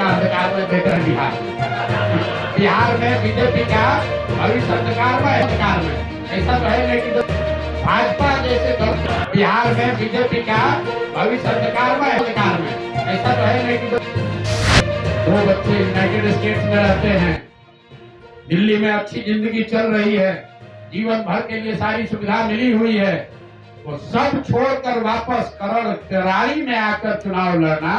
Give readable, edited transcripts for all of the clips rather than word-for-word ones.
अंधकार में देख रहे बिहार में। बिहार में बीजेपी का भविष्य अंधकार में अंधकार में ऐसा तो है नहीं कि भाजपा जैसे दल बिहार में बीजेपी का भविष्य अंधकार में अंधकार में ऐसा तो है नहीं कि दो बच्चे यूनाइटेड स्टेट्स में रहते हैं, दिल्ली में अच्छी जिंदगी चल रही है, जीवन भर के लिए सारी सुविधा मिली हुई है, वो सब छोड़कर वापस करण करारी में आकर चुनाव लड़ना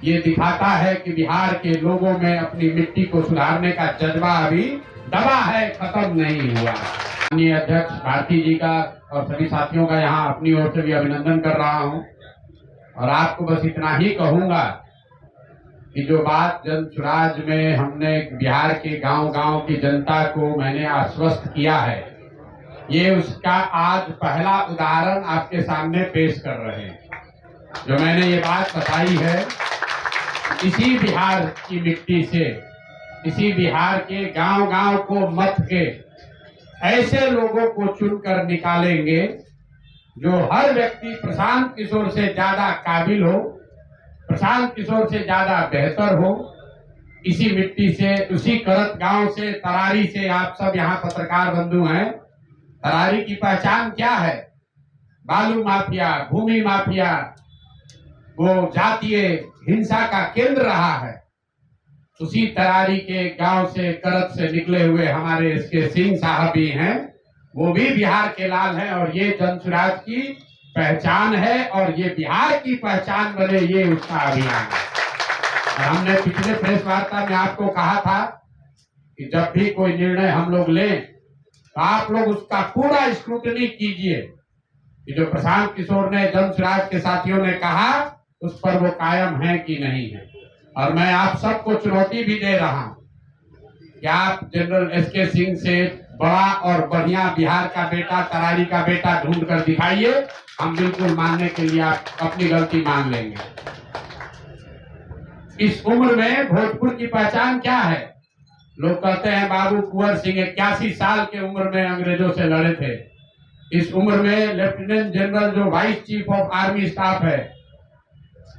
ये दिखाता है कि बिहार के लोगों में अपनी मिट्टी को सुधारने का जज्बा अभी दबा है, खत्म नहीं हुआ। माननीय अध्यक्ष भारती जी का और सभी साथियों का यहाँ अपनी ओर से भी अभिनंदन कर रहा हूँ और आपको बस इतना ही कहूंगा कि जो बात जन स्वराज में हमने बिहार के गांव-गांव की जनता को मैंने आश्वस्त किया है, ये उसका आज पहला उदाहरण आपके सामने पेश कर रहे हैं। जो मैंने ये बात बताई है, इसी बिहार की मिट्टी से, इसी बिहार के गांव-गांव को मत के ऐसे लोगों को चुनकर निकालेंगे जो हर व्यक्ति प्रशांत किशोर से ज्यादा काबिल हो, प्रशांत किशोर से ज्यादा बेहतर हो। इसी मिट्टी से, उसी करत गांव से, तरारी से, आप सब यहाँ पत्रकार बंधु हैं, तरारी की पहचान क्या है? बालू माफिया, भूमि माफिया, वो जातीय हिंसा का केंद्र रहा है। उसी तरारी के गांव से, करत से निकले हुए हमारे इसके सिंह साहब भी हैं, वो भी बिहार के लाल हैं और ये जन स्वराज की पहचान है और ये बिहार की पहचान बने, ये उसका अभियान है। और हमने पिछले प्रेस वार्ता में आपको कहा था कि जब भी कोई निर्णय हम लोग लें तो आप लोग उसका पूरा स्क्रूटनी कीजिए कि जो प्रशांत किशोर ने, जन स्वराज के साथियों ने कहा, उस पर वो कायम है कि नहीं है। और मैं आप सबको चुनौती भी दे रहा हूं कि आप जनरल एसके सिंह से बड़ा और बढ़िया बिहार का बेटा, तरारी का बेटा ढूंढ कर दिखाइए, हम बिल्कुल मानने के लिए आप अपनी गलती मान लेंगे। इस उम्र में भोजपुर की पहचान क्या है? लोग कहते हैं बाबू कुंवर सिंह 81 साल के उम्र में अंग्रेजों से लड़े थे। इस उम्र में लेफ्टिनेंट जनरल जो vice chief of army staff है,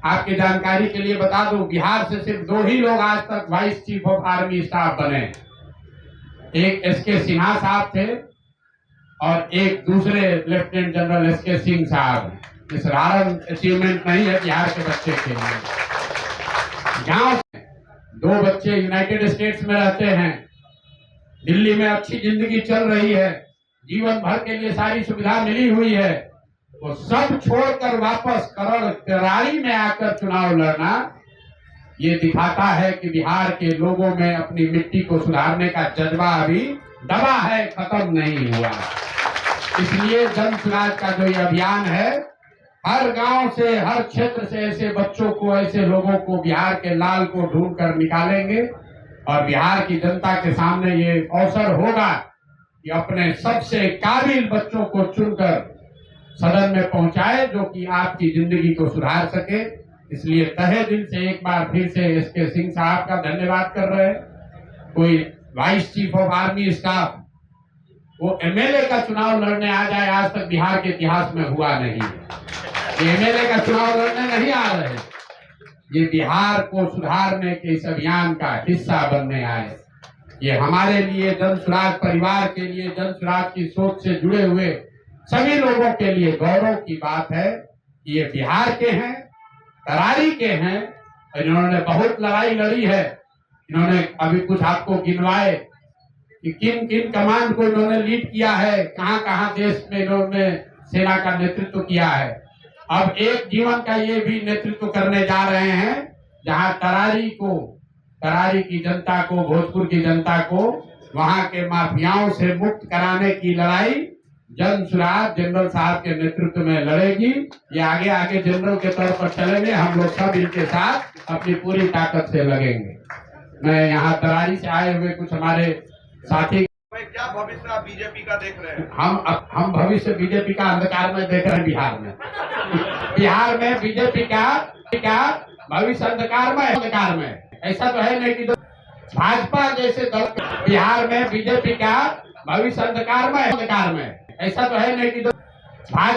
आपकी जानकारी के लिए बता दूं, बिहार से सिर्फ 2 ही लोग आज तक vice chief of army staff बने। एक एसके सिन्हा साहब थे और एक दूसरे लेफ्टिनेंट जनरल एसके सिंह साहब। इस साधारण अचीवमेंट नहीं है बिहार के बच्चे के लिए। गांव से 2 बच्चे यूनाइटेड स्टेट्स में रहते हैं, दिल्ली में अच्छी जिंदगी चल रही है, जीवन भर के लिए सारी सुविधा मिली हुई है, वो सब छोड़कर वापस करण करारी में आकर चुनाव लड़ना ये दिखाता है कि बिहार के लोगों में अपनी मिट्टी को सुधारने का जज्बा अभी दबा है, खत्म नहीं हुआ। इसलिए जन स्वराज का जो ये अभियान है, हर गांव से, हर क्षेत्र से ऐसे बच्चों को, ऐसे लोगों को, बिहार के लाल को ढूंढ कर निकालेंगे और बिहार की जनता के सामने ये अवसर होगा कि अपने सबसे काबिल बच्चों को चुनकर सदन में पहुंचाए जो कि आपकी जिंदगी को सुधार सके। इसलिए तहे दिल से एक बार फिर से एसके सिंह साहब का धन्यवाद कर रहे हैं। कोई vice chief of army staff वो एमएलए का चुनाव लड़ने आ जाए, आज तक बिहार के इतिहास में हुआ नहीं। ये एमएलए का चुनाव लड़ने नहीं आ रहे, ये बिहार को सुधारने के इस अभियान का हिस्सा बनने आए। ये हमारे लिए, जन स्वराज परिवार के लिए, जन स्वराज की सोच से जुड़े हुए सभी लोगों के लिए गौरव की बात है कि ये बिहार के हैं, तरारी के हैं, इन्होंने बहुत लड़ाई लड़ी है। इन्होंने अभी कुछ आपको गिनवाए कि किन किन कमांड को इन्होंने लीड किया है, कहां कहां देश में इन्होंने सेना का नेतृत्व किया है। अब एक जीवन का ये भी नेतृत्व करने जा रहे हैं जहां तरारी की जनता को, भोजपुर की जनता को वहां के माफियाओं से मुक्त कराने की लड़ाई जन स्वराज जनरल साहब के नेतृत्व में लड़ेगी। ये आगे आगे जनरल के तौर पर चलेंगे, हम लोग सब इनके साथ अपनी पूरी ताकत से लगेंगे। मैं यहाँ तरारी से आए हुए कुछ हमारे साथी, क्या भविष्य आप बीजेपी का देख रहे हैं? हम भविष्य बीजेपी का अंधकार में देख रहे हैं। बिहार में बीजेपी का भविष्य अंधकार में ऐसा तो है नहीं कि भाजपा जैसे दल बिहार में बीजेपी का भविष्य अंधकार में ऐसा तो है नहीं कि भाजपा